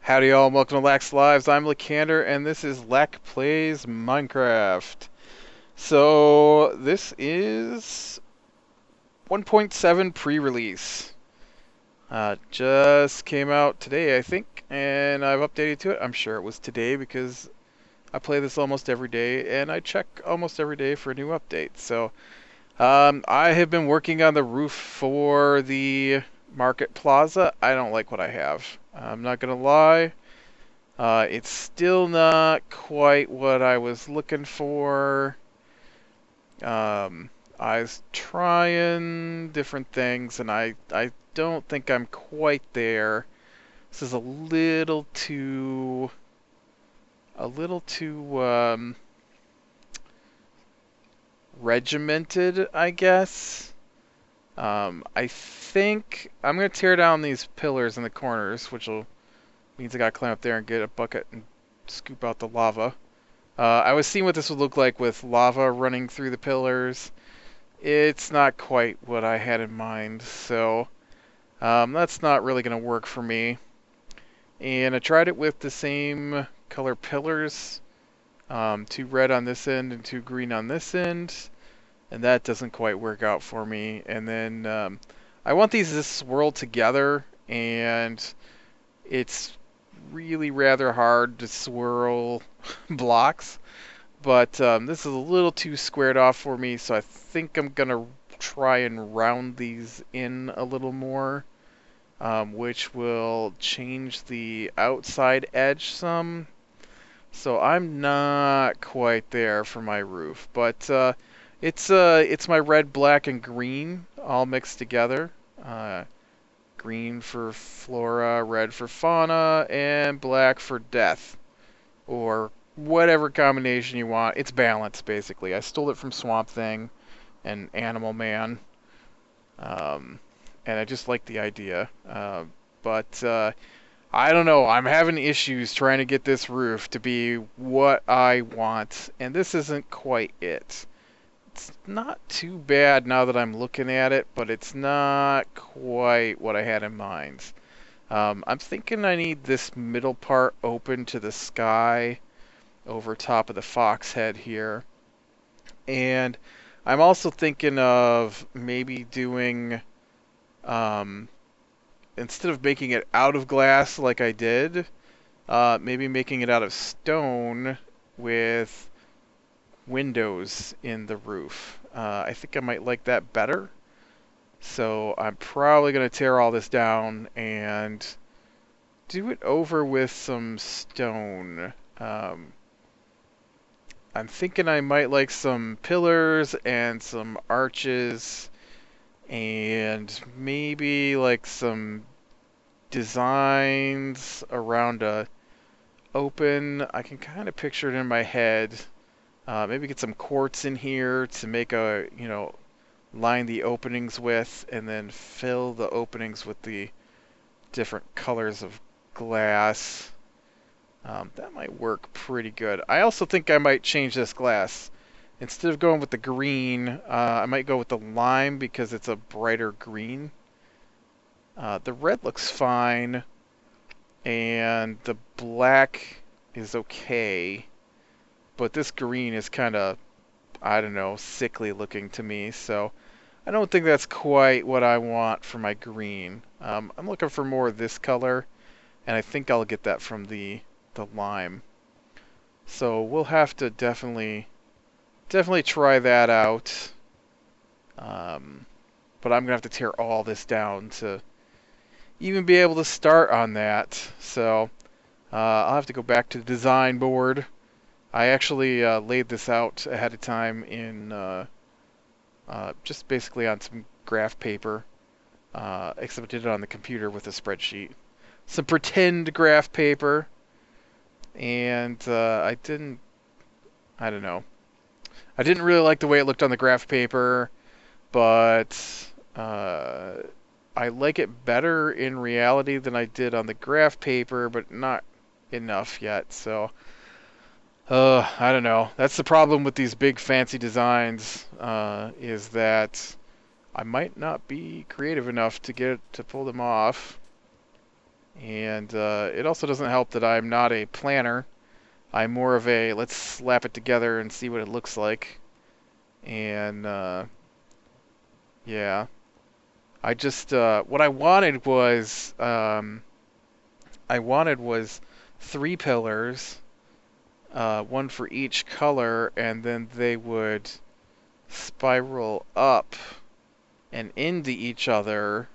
Howdy y'all, and welcome to Lax Lives. I'm Lacander, and this is Lac Plays Minecraft. So, this is 1.7 pre-release. Just came out today, I think, and I've updated to it. I'm sure it was today because I play this almost every day, and I check almost every day for a new update. So, I have been working on the roof for the Market Plaza. I don't like what I have. I'm not gonna lie. It's still not quite what I was looking for. I was trying different things, and I don't think I'm quite there. This is a little too regimented, I guess. I think I'm gonna tear down these pillars in the corners, which means I gotta climb up there and get a bucket and scoop out the lava. I was seeing what this would look like with lava running through the pillars. It's not quite what I had in mind, so that's not really gonna work for me. And I tried it with the same color pillars, 2 red on this end and 2 green on this end, and that doesn't quite work out for me. And then I want these to swirl together, and it's really rather hard to swirl blocks, but this is a little too squared off for me, so I think I'm gonna try and round these in a little more, which will change the outside edge some. So I'm not quite there for my roof, but it's my red, black, and green all mixed together. Green for flora, red for fauna, and black for death. Or whatever combination you want. It's balanced, basically. I stole it from Swamp Thing and Animal Man. And I just like the idea. But I don't know. I'm having issues trying to get this roof to be what I want. And this isn't quite it. It's not too bad now that I'm looking at it, but it's not quite what I had in mind. I'm thinking I need this middle part open to the sky over top of the fox head here. And I'm also thinking of maybe doing, instead of making it out of glass like I did, maybe making it out of stone with windows in the roof. I think I might like that better. So I'm probably going to tear all this down and do it over with some stone. I'm thinking I might like some pillars and some arches and maybe like some designs around a open. I can kind of picture it in my head. Maybe get some quartz in here to make line the openings with, and then fill the openings with the different colors of glass. That might work pretty good. I also think I might change this glass. Instead of going with the green, I might go with the lime because it's a brighter green. The red looks fine, and the black is okay. But this green is kind of, I don't know, sickly looking to me, so I don't think that's quite what I want for my green. I'm looking for more of this color, and I think I'll get that from the lime. So we'll have to definitely try that out. But I'm gonna have to tear all this down to even be able to start on that. So I'll have to go back to the design board. I actually laid this out ahead of time in just basically on some graph paper, except I did it on the computer with a spreadsheet. Some pretend graph paper, and I don't know. I didn't really like the way it looked on the graph paper, but I like it better in reality than I did on the graph paper, but not enough yet. So, I don't know. That's the problem with these big fancy designs, is that I might not be creative enough to pull them off. And it also doesn't help that I'm not a planner. I'm more of a let's slap it together and see what it looks like. And yeah, I just what I wanted was 3 pillars, one for each color, and then they would spiral up and into each other.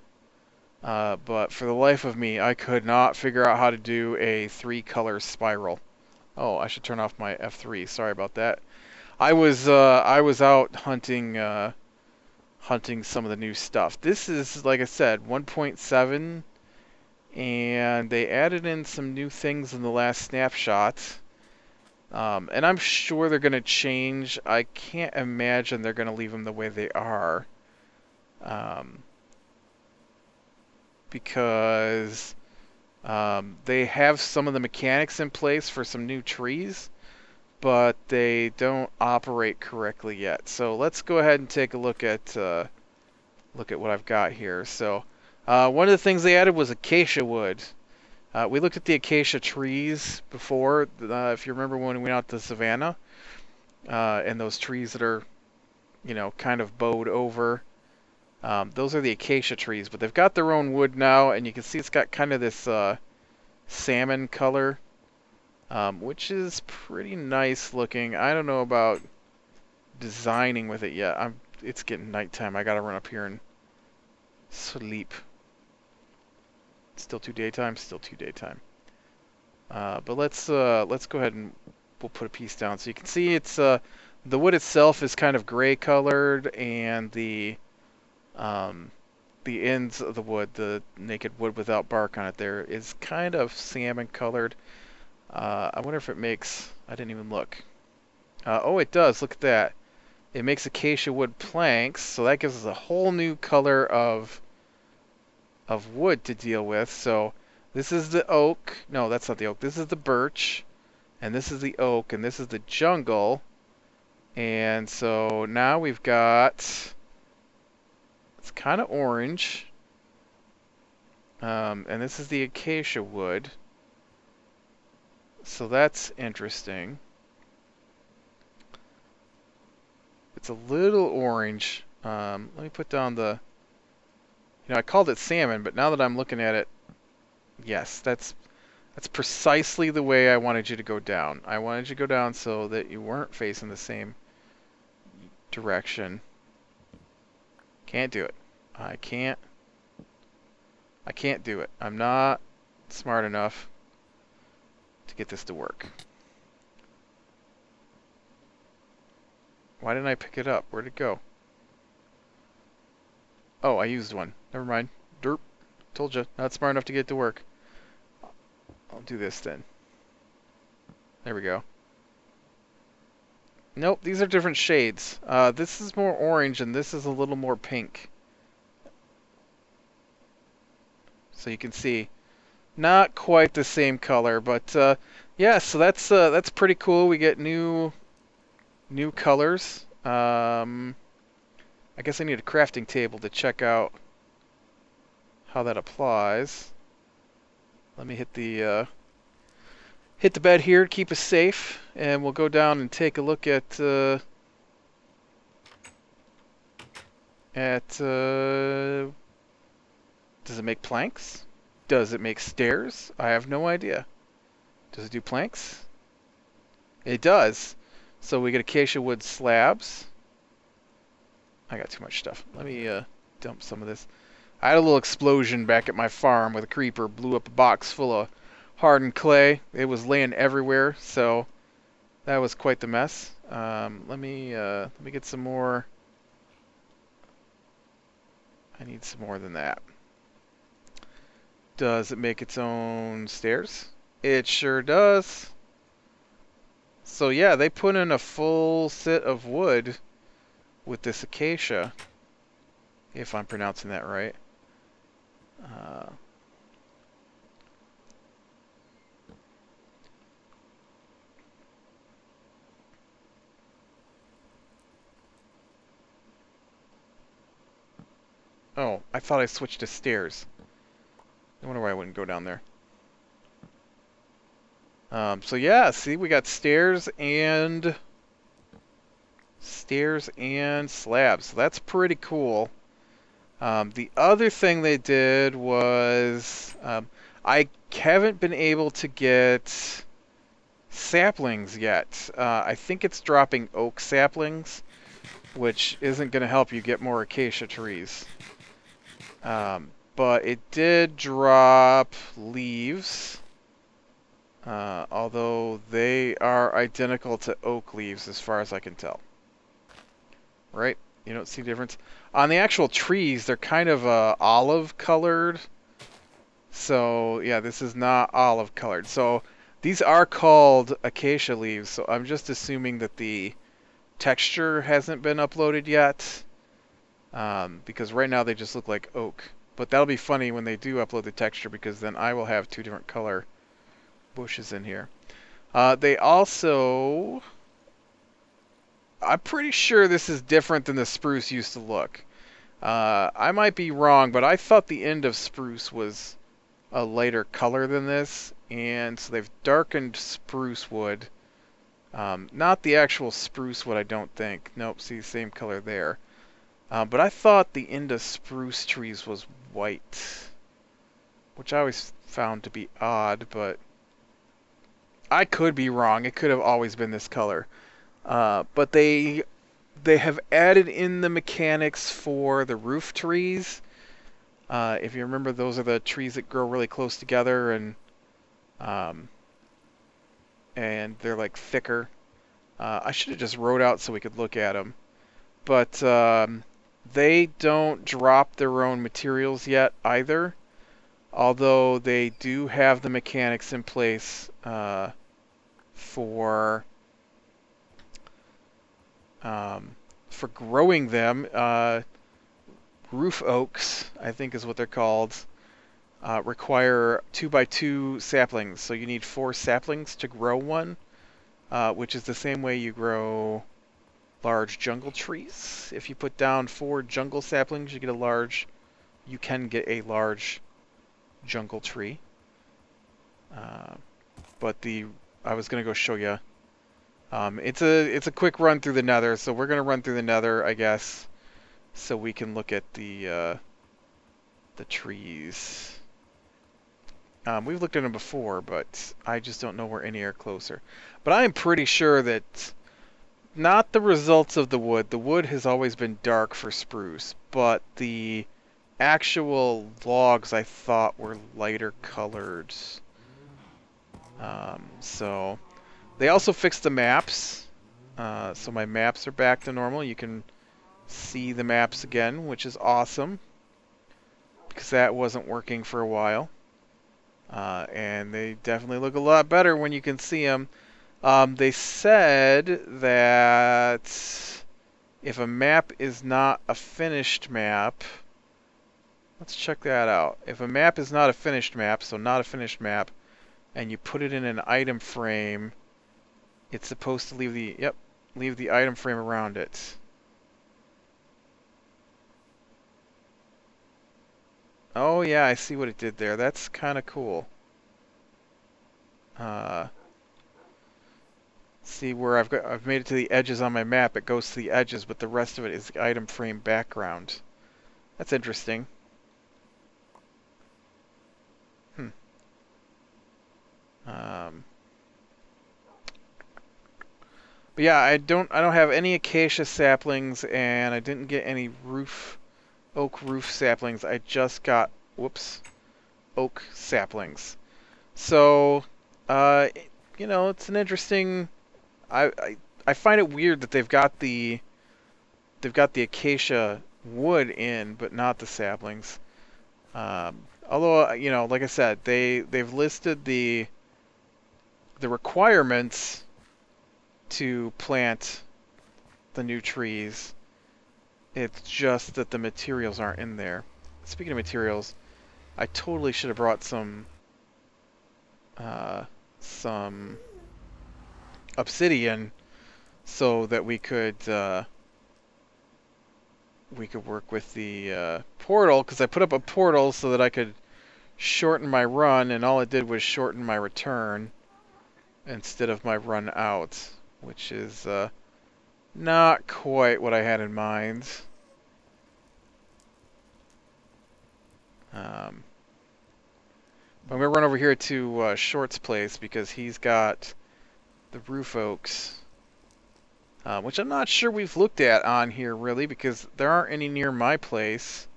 But for the life of me, I could not figure out how to do a 3-color spiral. Oh, I should turn off my F3. Sorry about that. I was out hunting some of the new stuff. This is, like I said, 1.7, and they added in some new things in the last snapshot. And I'm sure they're going to change. I can't imagine they're going to leave them the way they are. Because they have some of the mechanics in place for some new trees, but they don't operate correctly yet. So let's go ahead and take a look at what I've got here. So one of the things they added was acacia wood. We looked at the acacia trees before, if you remember when we went out to Savannah, and those trees that are, kind of bowed over. Those are the acacia trees, but they've got their own wood now, and you can see it's got kind of this salmon color, which is pretty nice looking. I don't know about designing with it yet. It's getting nighttime. I gotta run up here and sleep. Still too daytime. Still too daytime. But let's go ahead and we'll put a piece down so you can see it's the wood itself is kind of gray colored, and the ends of the wood, the naked wood without bark on it there, is kind of salmon colored. I wonder if it makes... I didn't even look. Oh, it does. Look at that. It makes acacia wood planks, so that gives us a whole new color of wood to deal with. So this is the oak. No, that's not the oak. This is the birch, and this is the oak, and this is the jungle. And so now we've got... It's kind of orange. And this is the acacia wood. So that's interesting. It's a little orange. Let me put down the... I called it salmon, but now that I'm looking at it, yes, that's precisely the way I wanted you to go down. I wanted you to go down so that you weren't facing the same direction. Can't do it. I can't do it. I'm not smart enough to get this to work. Why didn't I pick it up? Where'd it go? Oh, I used one. Never mind. Derp. Told you. Not smart enough to get it to work. I'll do this then. There we go. Nope, these are different shades. This is more orange and this is a little more pink. So you can see, not quite the same color, but yeah. So that's pretty cool. We get new colors. I guess I need a crafting table to check out how that applies. Let me hit the bed here to keep us safe, and we'll go down and take a look at does it make planks? Does it make stairs? I have no idea. Does it do planks? It does. So we get acacia wood slabs. I got too much stuff. Let me dump some of this. I had a little explosion back at my farm with a creeper blew up a box full of hardened clay. It was laying everywhere, so that was quite the mess. Let me get some more. I need some more than that. Does it make its own stairs? It sure does. So yeah, they put in a full set of wood with this acacia, if I'm pronouncing that right. Uh, oh, I thought I switched to stairs. I wonder why I wouldn't go down there. So yeah, see, we got stairs and slabs. So that's pretty cool. The other thing they did was I haven't been able to get saplings yet. I think it's dropping oak saplings, which isn't going to help you get more acacia trees. But it did drop leaves, although they are identical to oak leaves as far as I can tell. Right? You don't see the difference? On the actual trees, they're kind of olive colored. So, yeah, this is not olive colored. So, these are called acacia leaves, so I'm just assuming that the texture hasn't been uploaded yet. Because right now they just look like oak. But that'll be funny when they do upload the texture, because then I will have two different color bushes in here. They also... I'm pretty sure this is different than the spruce used to look. I might be wrong, but I thought the end of spruce was a lighter color than this, and so they've darkened spruce wood. Not the actual spruce wood, I don't think. Nope, see, same color there. But I thought the end of spruce trees was white, which I always found to be odd, but I could be wrong. It could have always been this color. But they have added in the mechanics for the roof trees. If you remember, those are the trees that grow really close together, and they're like thicker. I should have just wrote out so we could look at them. But they don't drop their own materials yet either, although they do have the mechanics in place for growing them. Roof oaks, I think is what they're called, require 2x2 saplings. So you need 4 saplings to grow one, which is the same way you grow large jungle trees. If you put down 4 jungle saplings, you can get a large jungle tree. But I was gonna go show you. It's a quick run through the Nether, so we're gonna run through the Nether, I guess, so we can look at the trees. We've looked at them before, but I just don't know where any are closer. But I am pretty sure that not the results of the wood. The wood has always been dark for spruce, but the actual logs I thought were lighter colored. So they also fixed the maps. So my maps are back to normal. You can see the maps again, which is awesome, because that wasn't working for a while. And they definitely look a lot better when you can see them. They said that if a map is not a finished map, let's check that out. If a map is not a finished map, so not a finished map, and you put it in an item frame, it's supposed to leave the item frame around it. Oh yeah, I see what it did there. That's kind of cool. See where I've made it to the edges on my map. It goes to the edges, but the rest of it is the item frame background. That's interesting. But yeah, I don't have any acacia saplings, and I didn't get any oak roof saplings. I just got oak saplings. So, it's an interesting. I find it weird that they've got the acacia wood in, but not the saplings. Although, like I said, they've listed the requirements to plant the new trees. It's just that the materials aren't in there. Speaking of materials, I totally should have brought some obsidian so that we could work with the portal, because I put up a portal so that I could shorten my run, and all it did was shorten my return instead of my run out, which is not quite what I had in mind. I'm going to run over here to Short's place because he's got the roof oaks, which I'm not sure we've looked at on here really because there aren't any near my place.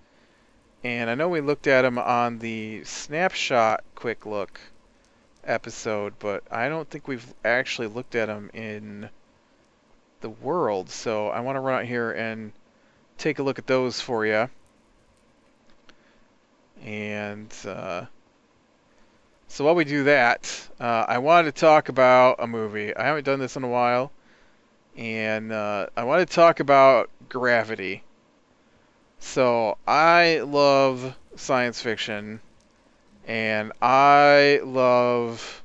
And I know we looked at them on the snapshot quick look episode, but I don't think we've actually looked at them in the world. So I want to run out here and take a look at those for you. And so while we do that, I wanted to talk about a movie. I haven't done this in a while. And I want to talk about Gravity. So I love science fiction. And I love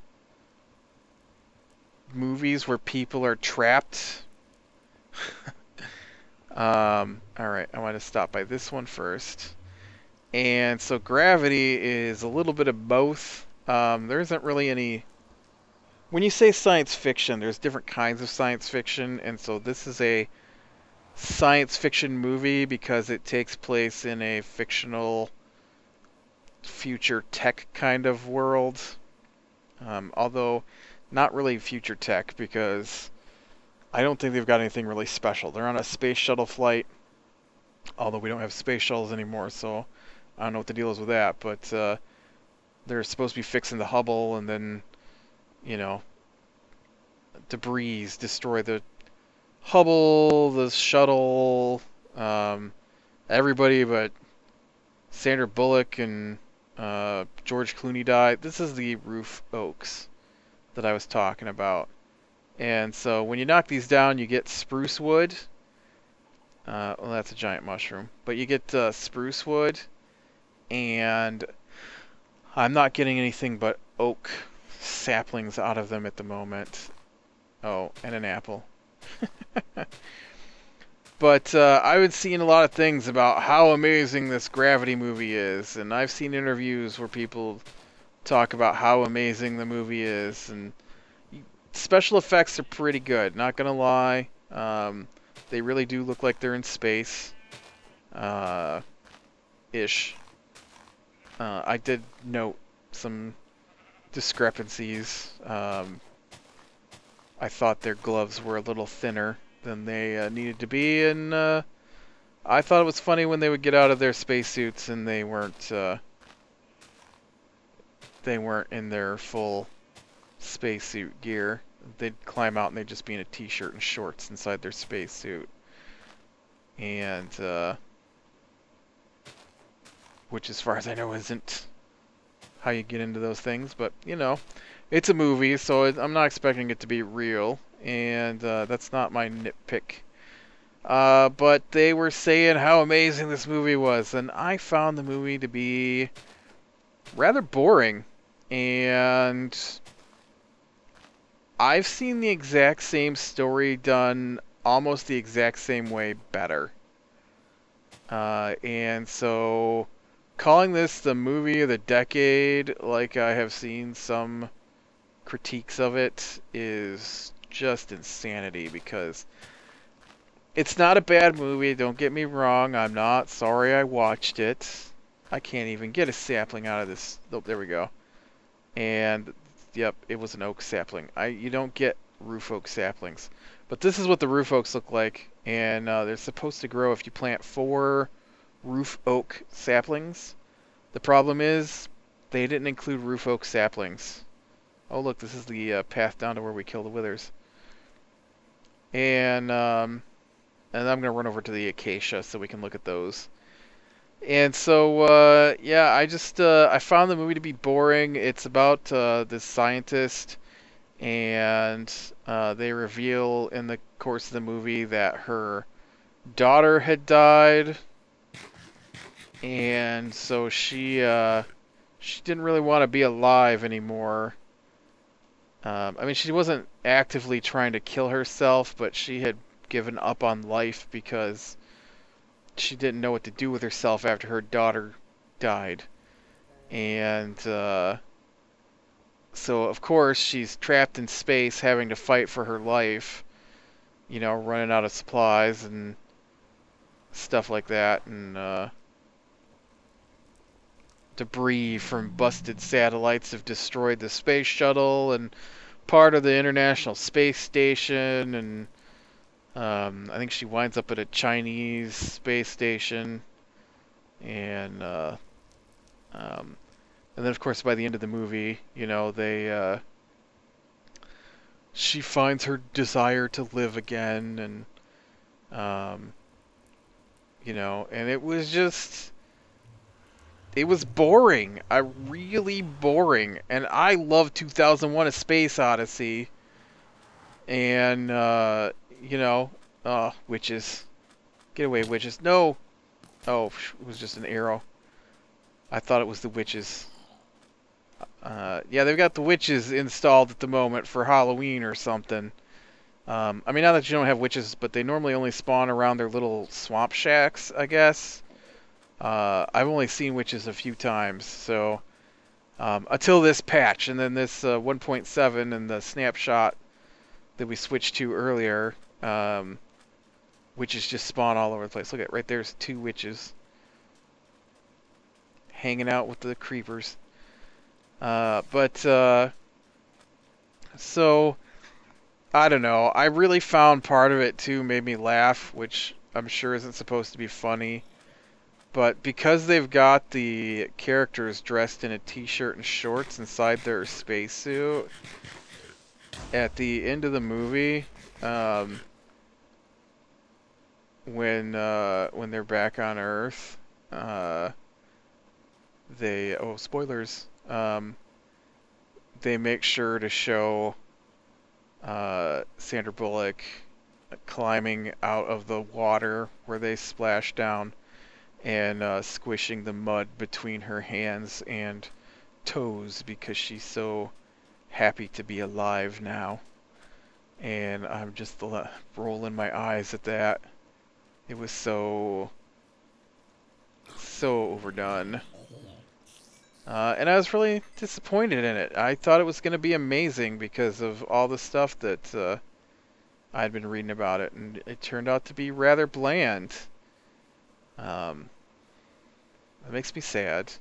movies where people are trapped. Alright, I want to stop by this one first. And so Gravity is a little bit of both. There isn't really any... When you say science fiction, there's different kinds of science fiction, and so this is a science fiction movie because it takes place in a fictional future tech kind of world. Although not really future tech because I don't think they've got anything really special. They're on a space shuttle flight, although we don't have space shuttles anymore, so I don't know what the deal is with that, but they're supposed to be fixing the Hubble, and then, you know, debris destroy the Hubble, the shuttle, everybody but Sandra Bullock and George Clooney died. This is the roof oaks that I was talking about. And so when you knock these down, you get spruce wood. Well, that's a giant mushroom. But you get spruce wood, and I'm not getting anything but oak saplings out of them at the moment. Oh, and an apple. But I've seen a lot of things about how amazing this Gravity movie is, and I've seen interviews where people talk about how amazing the movie is, and special effects are pretty good, not gonna lie. They really do look like they're in space. Ish. I did note some discrepancies. I thought their gloves were a little thinner than they needed to be, and I thought it was funny when they would get out of their spacesuits and they weren't in their full spacesuit gear. They'd climb out and they'd just be in a t-shirt and shorts inside their spacesuit. And which, as far as I know, isn't how you get into those things, but you know, it's a movie, so I'm not expecting it to be real, and that's not my nitpick. But they were saying how amazing this movie was, and I found the movie to be rather boring. And I've seen the exact same story done almost the exact same way better. And so calling this the movie of the decade, like I have seen some critiques of it, is just insanity because it's not a bad movie, don't get me wrong. I'm not sorry I watched it. I can't even get a sapling out of this. Oh, there we go. And yep, it was an oak sapling. You don't get roof oak saplings. But this is what the roof oaks look like, and they're supposed to grow if you plant 4 roof oak saplings. The problem is they didn't include roof oak saplings. Oh look, this is the path down to where we kill the withers. And I'm gonna run over to the acacia so we can look at those. And so yeah, I found the movie to be boring. It's about this scientist, and they reveal in the course of the movie that her daughter had died, and so she she didn't really want to be alive anymore. I mean, she wasn't actively trying to kill herself, but she had given up on life because she didn't know what to do with herself after her daughter died. And so, of course, she's trapped in space having to fight for her life, you know, running out of supplies and stuff like that. And debris from busted satellites have destroyed the space shuttle and part of the International Space Station. And I think she winds up at a Chinese space station. And and then, of course, by the end of the movie, you know, she finds her desire to live again, and you know, and it was boring. Really boring. And I love 2001: A Space Odyssey, and you know, witches, get away, witches! No, oh, it was just an arrow. I thought it was the witches. Yeah, they've got the witches installed at the moment for Halloween or something. I mean, not that you don't have witches, but they normally only spawn around their little swamp shacks, I guess. I've only seen witches a few times, so until this patch, and then this 1.7 and the snapshot that we switched to earlier, witches just spawn all over the place. Look at right there's 2 witches hanging out with the creepers. So, I don't know. I really found part of it, too, made me laugh, which I'm sure isn't supposed to be funny. But because they've got the characters dressed in a t-shirt and shorts inside their spacesuit, at the end of the movie, when they're back on Earth, spoilers. They make sure to show Sandra Bullock climbing out of the water where they splash down and squishing the mud between her hands and toes because she's so happy to be alive now. And I'm just rolling my eyes at that. It was so overdone. And I was really disappointed in it. I thought it was going to be amazing because of all the stuff that I'd been reading about it, and it turned out to be rather bland. That makes me sad.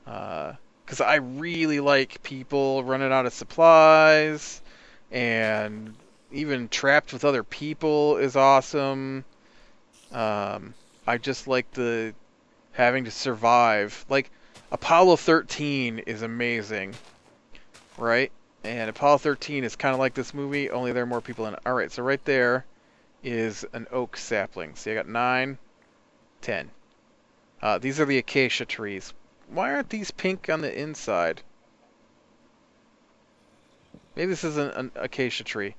Because I really like people running out of supplies, and even trapped with other people is awesome. I just like the having to survive. Like, Apollo 13 is amazing, right? And Apollo 13 is kind of like this movie, only there are more people in it. Alright, so right there is an oak sapling. See, I got 9, 10. These are the acacia trees. Why aren't these pink on the inside? Maybe this isn't an acacia tree.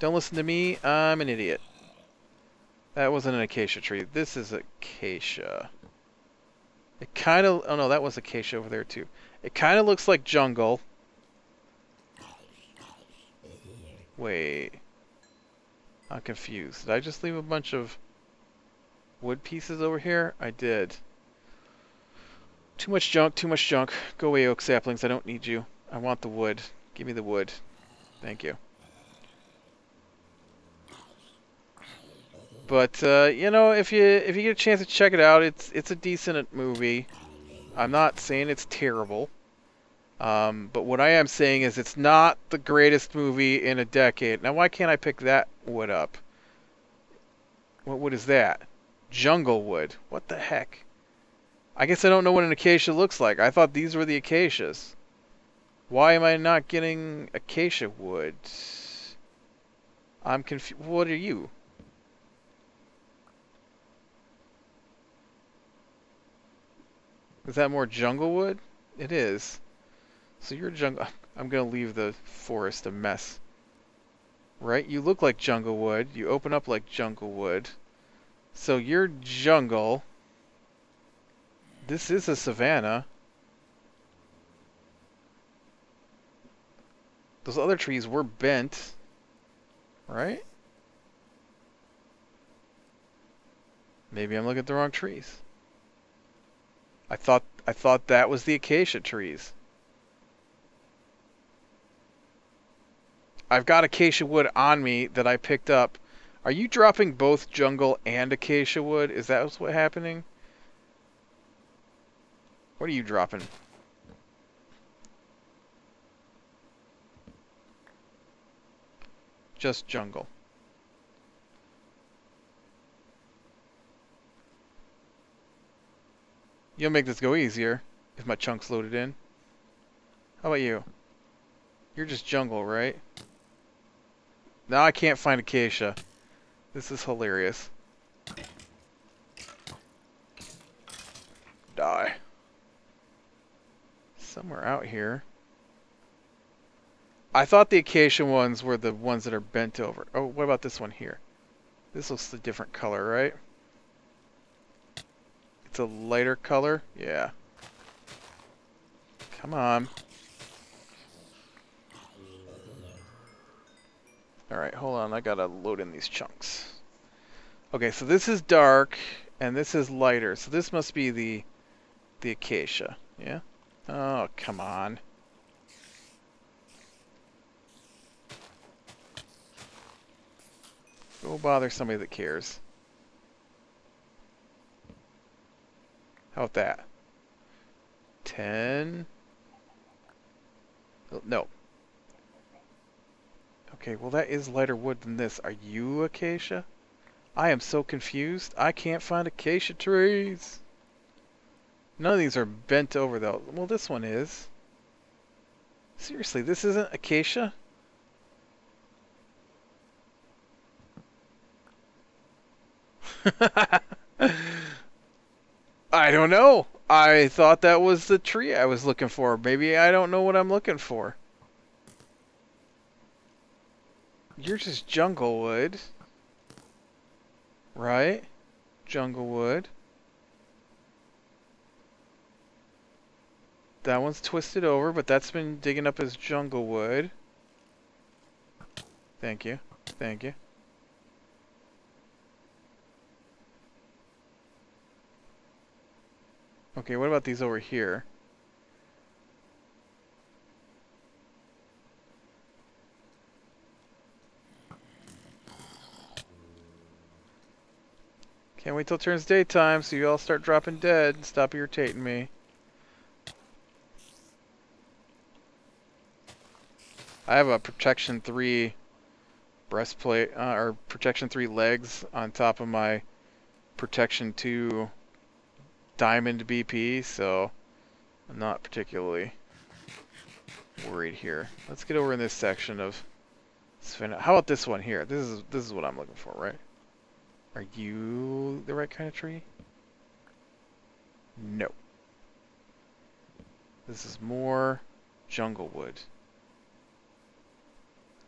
Don't listen to me, I'm an idiot. That wasn't an acacia tree. This is acacia. It kind of... Oh no, that was acacia over there too. It kind of looks like jungle. Wait. I'm confused. Did I just leave a bunch of wood pieces over here? I did. Too much junk, too much junk. Go away, oak saplings. I don't need you. I want the wood. Give me the wood. Thank you. But you know, if you get a chance to check it out, it's a decent movie. I'm not saying it's terrible. But what I am saying is it's not the greatest movie in a decade. Now, why can't I pick that wood up? What wood is that? Jungle wood. What the heck? I guess I don't know what an acacia looks like. I thought these were the acacias. Why am I not getting acacia wood? I'm confused. What are you? Is that more jungle wood? It is. So you're jungle... I'm going to leave the forest a mess. Right? You look like jungle wood. You open up like jungle wood. So you're jungle. This is a savanna. Those other trees were bent, right? Maybe I'm looking at the wrong trees. I thought that was the acacia trees. I've got acacia wood on me that I picked up. Are you dropping both jungle and acacia wood? Is that what's happening? What are you dropping? Just jungle. You'll make this go easier if my chunk's loaded in. How about you? You're just jungle, right? Now I can't find acacia. This is hilarious. Die. Somewhere out here. I thought the acacia ones were the ones that are bent over. Oh, what about this one here? This looks a different color, right? It's a lighter color? Yeah. Come on. Alright, hold on. I gotta load in these chunks. Okay, so this is dark, and this is lighter. So this must be the acacia. Yeah? Oh, come on. Go bother somebody that cares. How about that? 10. No. Okay, well that is lighter wood than this. Are you acacia? I am so confused. I can't find acacia trees. None of these are bent over though. Well, this one is. Seriously, this isn't acacia? I don't know. I thought that was the tree I was looking for. Maybe I don't know what I'm looking for. You're just jungle wood. Right? Jungle wood. That one's twisted over, but that's been digging up as jungle wood. Thank you. Thank you. Okay, what about these over here? Can't wait till it turns daytime so you all start dropping dead and stop irritating me. I have a protection 3 breastplate, or protection 3 legs on top of my protection 2 diamond BP, so I'm not particularly worried here. Let's get over in this section of. How about this one here? This is what I'm looking for, right? Are you the right kind of tree? No. This is more jungle wood.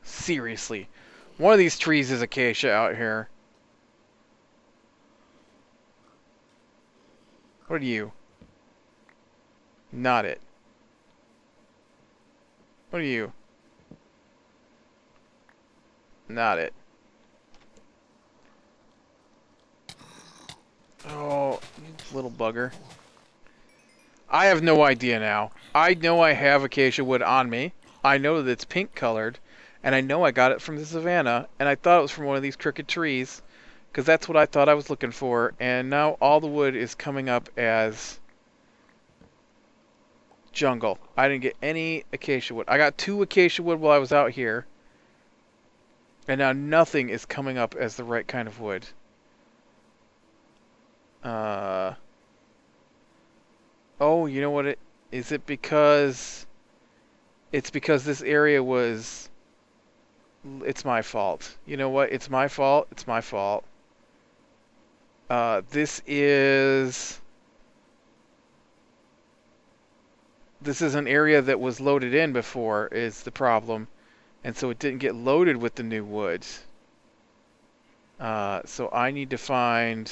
Seriously. One of these trees is acacia out here. What are you? Not it. What are you? Not it. Oh, you little bugger. I have no idea now. I know I have acacia wood on me. I know that it's pink colored. And I know I got it from the savannah. And I thought it was from one of these crooked trees. Because that's what I thought I was looking for. And now all the wood is coming up as jungle. I didn't get any acacia wood. I got 2 acacia wood while I was out here. And now nothing is coming up as the right kind of wood. Oh, you know what it is? It because it's because this area was. It's my fault. You know what? It's my fault. It's my fault. This is an area that was loaded in before is the problem, and so it didn't get loaded with the new wood. So I need to find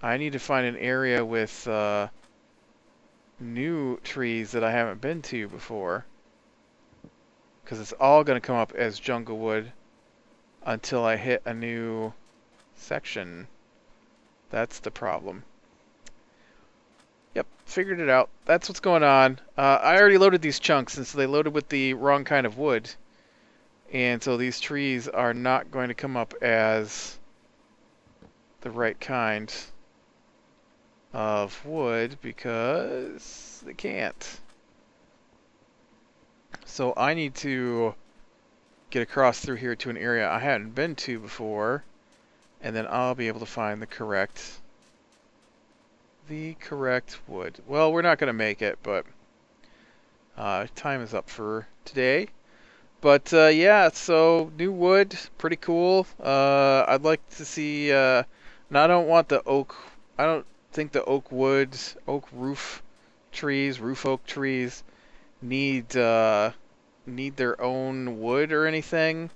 an area with new trees that I haven't been to before. because it's all going to come up as jungle wood until I hit a new section. That's the problem. Yep, figured it out. That's what's going on. I already loaded these chunks, and so they loaded with the wrong kind of wood. And so these trees are not going to come up as the right kind of wood because they can't. So I need to get across through here to an area I hadn't been to before, and then I'll be able to find the correct wood. Well, we're not going to make it, but time is up for today. But yeah, so new wood, pretty cool. I'd like to see. Now I don't want the oak. I don't think the oak roof oak trees need their own wood or anything.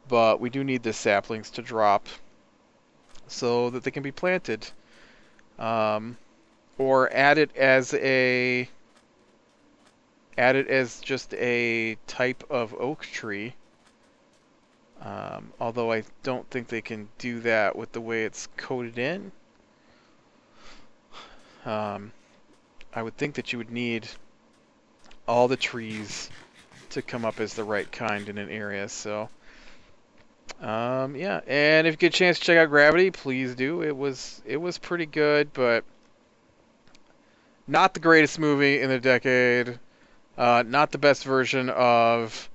But we do need the saplings to drop so that they can be planted. Or add it as just a type of oak tree. Although I don't think they can do that with the way it's coded in. I would think that you would need all the trees to come up as the right kind in an area. So, yeah. And if you get a chance to check out Gravity, please do. It was pretty good, but not the greatest movie in the decade. Not the best version of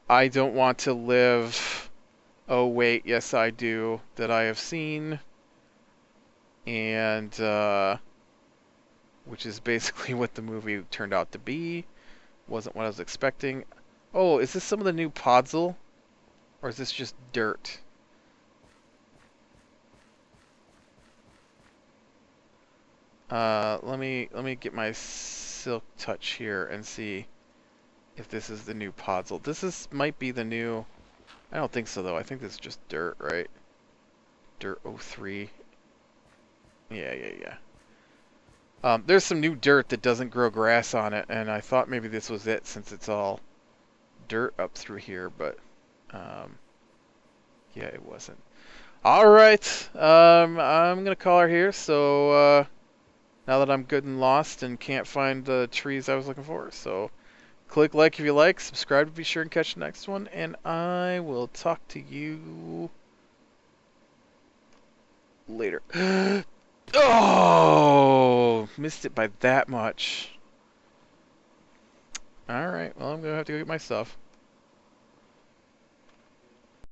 I Don't Want to Live, Oh Wait, Yes I Do that I have seen. And, which is basically what the movie turned out to be. Wasn't what I was expecting. Oh, is this some of the new Podzol? Or is this just dirt? Let me get my Silk Touch here and see if this is the new Podzol. Might be the new. I don't think so though. I think this is just dirt, right? Dirt 03. Yeah. There's some new dirt that doesn't grow grass on it, and I thought maybe this was it since it's all dirt up through here, but yeah, it wasn't. All right, I'm gonna call her here. So now that I'm good and lost and can't find the trees I was looking for, so click like if you like, subscribe to be sure and catch the next one, and I will talk to you later. Oh, missed it by that much. Alright, well, I'm gonna have to go get my stuff.